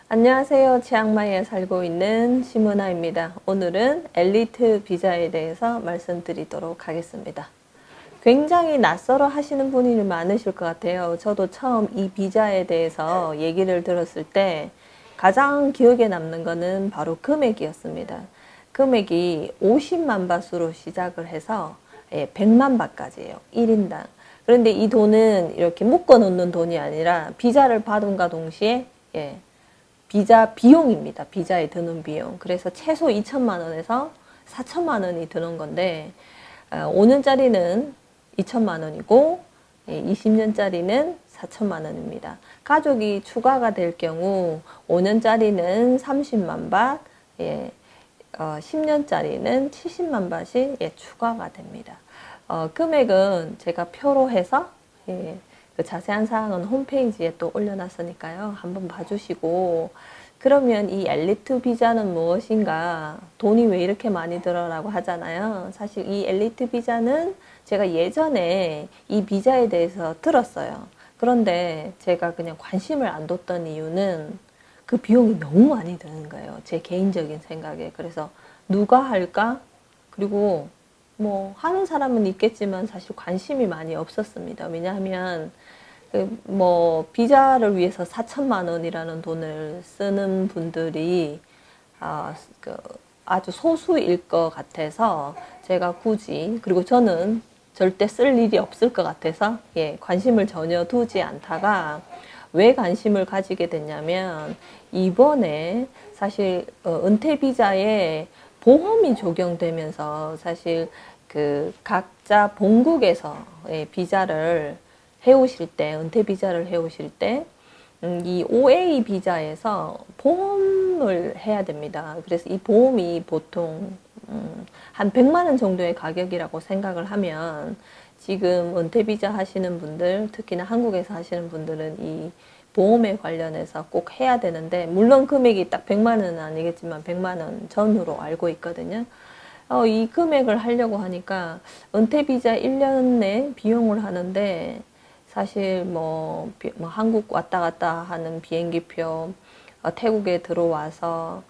안녕하세요. 치앙마이에 살고 있는 심은아입니다. 오늘은 엘리트 비자에 대해서 말씀드리도록 하겠습니다. 굉장히 낯설어 하시는 분이 많으실 것 같아요. 저도 처음 이 비자에 대해서 얘기를 들었을 때 가장 기억에 남는 거는 바로 금액이었습니다. 금액이 50만 바트로 시작을 해서 100만 바트까지예요. 1인당. 그런데 이 돈은 이렇게 묶어 놓는 돈이 아니라 비자를 받음과 동시에 비자 비용입니다. 비자에 드는 비용. 그래서 최소 2천만 원에서 4천만 원이 드는 건데 5년짜리는 2천만 원이고 20년짜리는 4천만 원입니다. 가족이 추가가 될 경우 5년짜리는 30만 바, 10년짜리는 70만 바시 추가가 됩니다. 금액은 제가 표로 해서 그 자세한 사항은 홈페이지에 또 올려놨으니까요. 한번 봐주시고, 그러면 이 엘리트 비자는 무엇인가? 돈이 왜 이렇게 많이 들어라고 하잖아요. 사실 이 엘리트 비자는 제가 예전에 이 비자에 대해서 들었어요. 그런데 제가 그냥 관심을 안 뒀던 이유는 그 비용이 너무 많이 드는 거예요. 제 개인적인 생각에. 그래서 누가 할까? 그리고 뭐 하는 사람은 있겠지만 사실 관심이 많이 없었습니다. 왜냐하면 뭐 비자를 위해서 4천만 원이라는 돈을 쓰는 분들이 아주 소수일 것 같아서 제가 굳이, 그리고 저는 절대 쓸 일이 없을 것 같아서 관심을 전혀 두지 않다가 왜 관심을 가지게 됐냐면 이번에 사실 은퇴 비자에 보험이 적용되면서 사실 그 각자 본국에서 비자를 해오실 때, 은퇴 비자를 해오실 때, 이 OA 비자에서 보험을 해야 됩니다. 그래서 이 보험이 보통, 한 100만 원 정도의 가격이라고 생각을 하면, 지금 은퇴 비자 하시는 분들, 특히나 한국에서 하시는 분들은 이 보험에 관련해서 꼭 해야 되는데, 물론 금액이 딱 100만 원은 아니겠지만 100만 원 전후로 알고 있거든요. 이 금액을 하려고 하니까 은퇴 비자 1년 내 비용을 하는데 사실 뭐 한국 왔다 갔다 하는 비행기표, 태국에 들어와서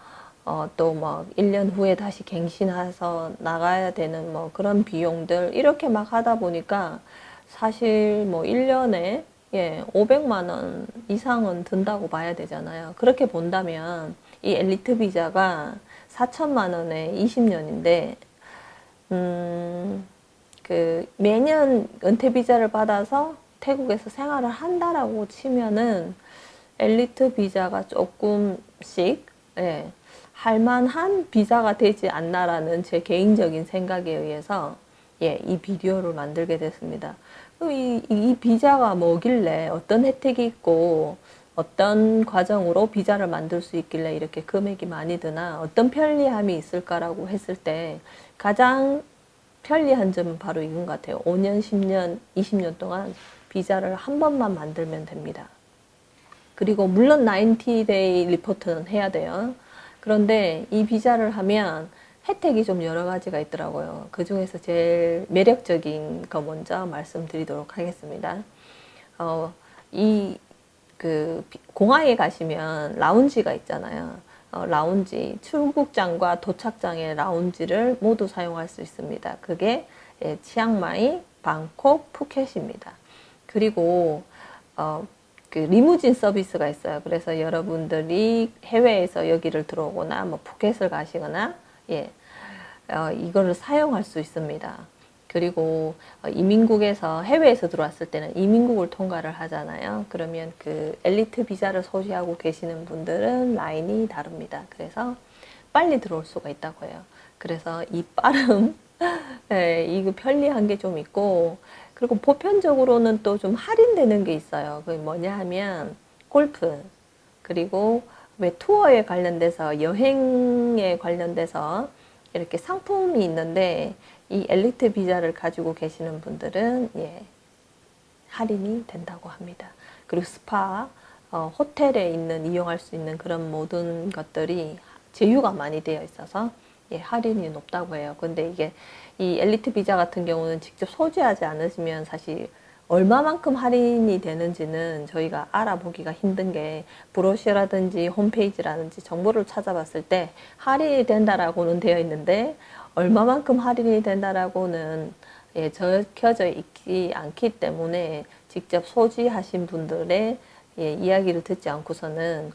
또 뭐 1년 후에 다시 갱신해서 나가야 되는 뭐 그런 비용들 이렇게 막 하다 보니까 사실 뭐 1년에 500만 원 이상은 든다고 봐야 되잖아요. 그렇게 본다면 이 엘리트 비자가 4천만 원에 20년인데 그 매년 은퇴 비자를 받아서 태국에서 생활을 한다라고 치면은 엘리트 비자가 조금씩 할만한 비자가 되지 않나라는 제 개인적인 생각에 의해서 이 비디오를 만들게 됐습니다. 이 비자가 뭐길래 어떤 혜택이 있고 어떤 과정으로 비자를 만들 수 있길래 이렇게 금액이 많이 드나 어떤 편리함이 있을까라고 했을 때 가장 편리한 점은 바로 이건 것 같아요. 5년, 10년, 20년 동안 비자를 한 번만 만들면 됩니다. 그리고 물론 90데이 리포트는 해야 돼요. 그런데 이 비자를 하면 혜택이 좀 여러 가지가 있더라고요. 그 중에서 제일 매력적인 거 먼저 말씀드리도록 하겠습니다. 공항에 가시면 라운지가 있잖아요. 라운지, 출국장과 도착장의 라운지를 모두 사용할 수 있습니다. 그게 치앙마이, 방콕, 푸켓입니다. 그리고 그 리무진 서비스가 있어요. 그래서 여러분들이 해외에서 여기를 들어오거나 뭐 푸켓을 가시거나 이거를 사용할 수 있습니다. 그리고 이민국에서 해외에서 들어왔을 때는 이민국을 통과를 하잖아요. 그러면 그 엘리트 비자를 소지하고 계시는 분들은 라인이 다릅니다. 그래서 빨리 들어올 수가 있다고 해요. 그래서 이 빠름, 이거 편리한 게 좀 있고, 그리고 보편적으로는 또 좀 할인되는 게 있어요. 그게 뭐냐 하면 골프, 그리고 왜 투어에 관련돼서 여행에 관련돼서 이렇게 상품이 있는데 이 엘리트 비자를 가지고 계시는 분들은 할인이 된다고 합니다. 그리고 스파, 호텔에 있는 이용할 수 있는 그런 모든 것들이 제휴가 많이 되어 있어서 할인이 높다고 해요. 근데 이게 이 엘리트 비자 같은 경우는 직접 소지하지 않으시면 사실 얼마만큼 할인이 되는지는 저희가 알아보기가 힘든 게 브로셔라든지 홈페이지라든지 정보를 찾아봤을 때 할인이 된다라고는 되어 있는데 얼마만큼 할인이 된다라고는 적혀져 있지 않기 때문에 직접 소지하신 분들의 이야기를 듣지 않고서는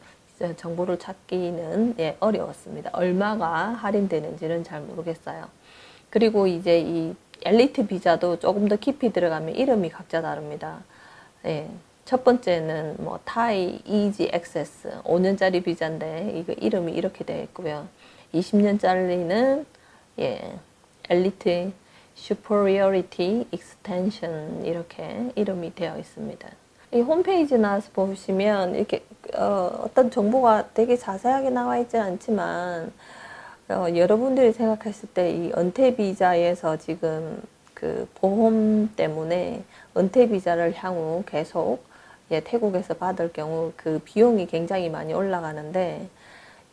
정보를 찾기는 어려웠습니다. 얼마가 할인되는지는 잘 모르겠어요. 그리고 이제 이 엘리트 비자도 조금 더 깊이 들어가면 이름이 각자 다릅니다. 첫 번째는 뭐 타이 이지 액세스 5년짜리 비자인데 이거 이름이 이렇게 되어 있고요. 20년짜리는 엘리트 슈퍼리어리티 익스텐션 이렇게 이름이 되어 있습니다. 이 홈페이지나 보시면 이렇게 어떤 정보가 되게 자세하게 나와 있지 않지만 여러분들이 생각했을 때 이 은퇴 비자에서 지금 그 보험 때문에 은퇴 비자를 향후 계속 태국에서 받을 경우 그 비용이 굉장히 많이 올라가는데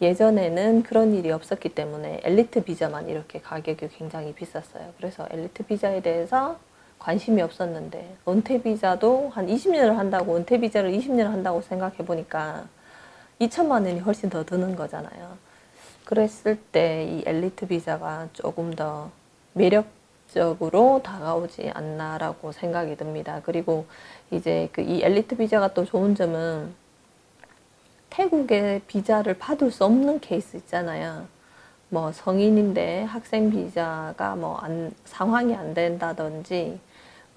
예전에는 그런 일이 없었기 때문에 엘리트 비자만 이렇게 가격이 굉장히 비쌌어요. 그래서 엘리트 비자에 대해서 관심이 없었는데 은퇴 비자도 한 20년을 한다고 은퇴 비자를 20년을 한다고 생각해 보니까 2천만 원이 훨씬 더 드는 거잖아요. 그랬을 때 이 엘리트 비자가 조금 더 매력적으로 다가오지 않나라고 생각이 듭니다. 그리고 이제 그 이 엘리트 비자가 또 좋은 점은 태국의 비자를 받을 수 없는 케이스 있잖아요. 뭐 성인인데 학생 비자가 뭐 상황이 안 된다든지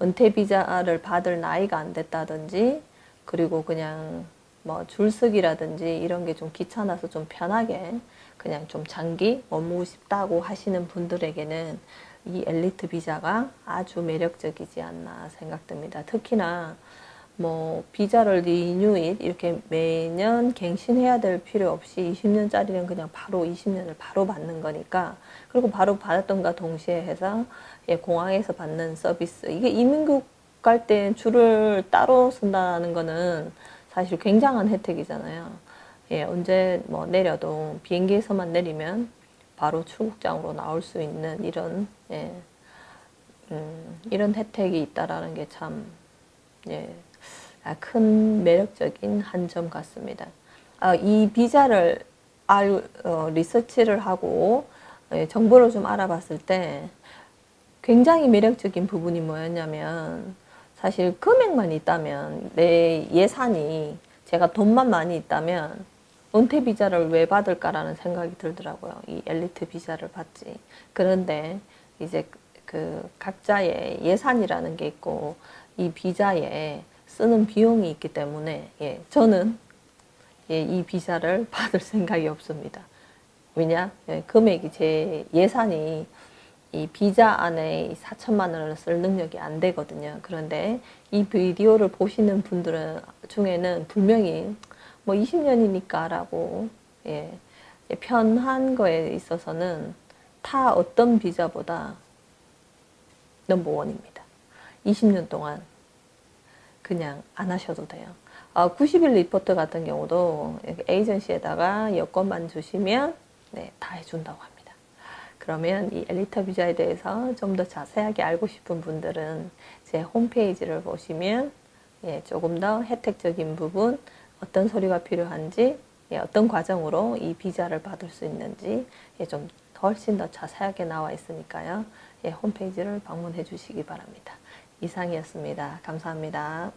은퇴 비자를 받을 나이가 안 됐다든지 그리고 그냥 뭐 줄서기라든지 이런 게 좀 귀찮아서 좀 편하게 그냥 좀 장기 머무고 싶다고 하시는 분들에게는 이 엘리트 비자가 아주 매력적이지 않나 생각됩니다. 특히나 뭐 비자를 리뉴잇 이렇게 매년 갱신해야 될 필요 없이 20년짜리는 그냥 바로 20년을 바로 받는 거니까 그리고 바로 받았던가 동시에 해서 공항에서 받는 서비스 이게 이민국 갈 때 줄을 따로 쓴다는 거는 사실 굉장한 혜택이잖아요. 언제 뭐 내려도 비행기에서만 내리면 바로 출국장으로 나올 수 있는 이런 혜택이 있다라는 게 참 큰 매력적인 한 점 같습니다. 이 비자를 리서치를 하고 정보를 좀 알아봤을 때 굉장히 매력적인 부분이 뭐였냐면 사실 금액만 있다면 내 예산이 제가 돈만 많이 있다면 은퇴 비자를 왜 받을까라는 생각이 들더라고요. 이 엘리트 비자를 받지. 그런데 이제 그 각자의 예산이라는 게 있고 이 비자에 쓰는 비용이 있기 때문에 저는 이 비자를 받을 생각이 없습니다. 왜냐? 금액이 제 예산이 이 비자 안에 4천만 원을 쓸 능력이 안 되거든요. 그런데 이 비디오를 보시는 분들 중에는 분명히 뭐 20년이니까 라고 편한 거에 있어서는 타 어떤 비자보다 넘버원입니다. 20년 동안 그냥 안 하셔도 돼요. 90일 리포트 같은 경우도 에이전시에다가 여권만 주시면 다 해준다고 합니다. 그러면 이 엘리트 비자에 대해서 좀 더 자세하게 알고 싶은 분들은 제 홈페이지를 보시면 조금 더 혜택적인 부분, 어떤 서류가 필요한지, 어떤 과정으로 이 비자를 받을 수 있는지 좀 훨씬 더 자세하게 나와 있으니까요. 홈페이지를 방문해 주시기 바랍니다. 이상이었습니다. 감사합니다.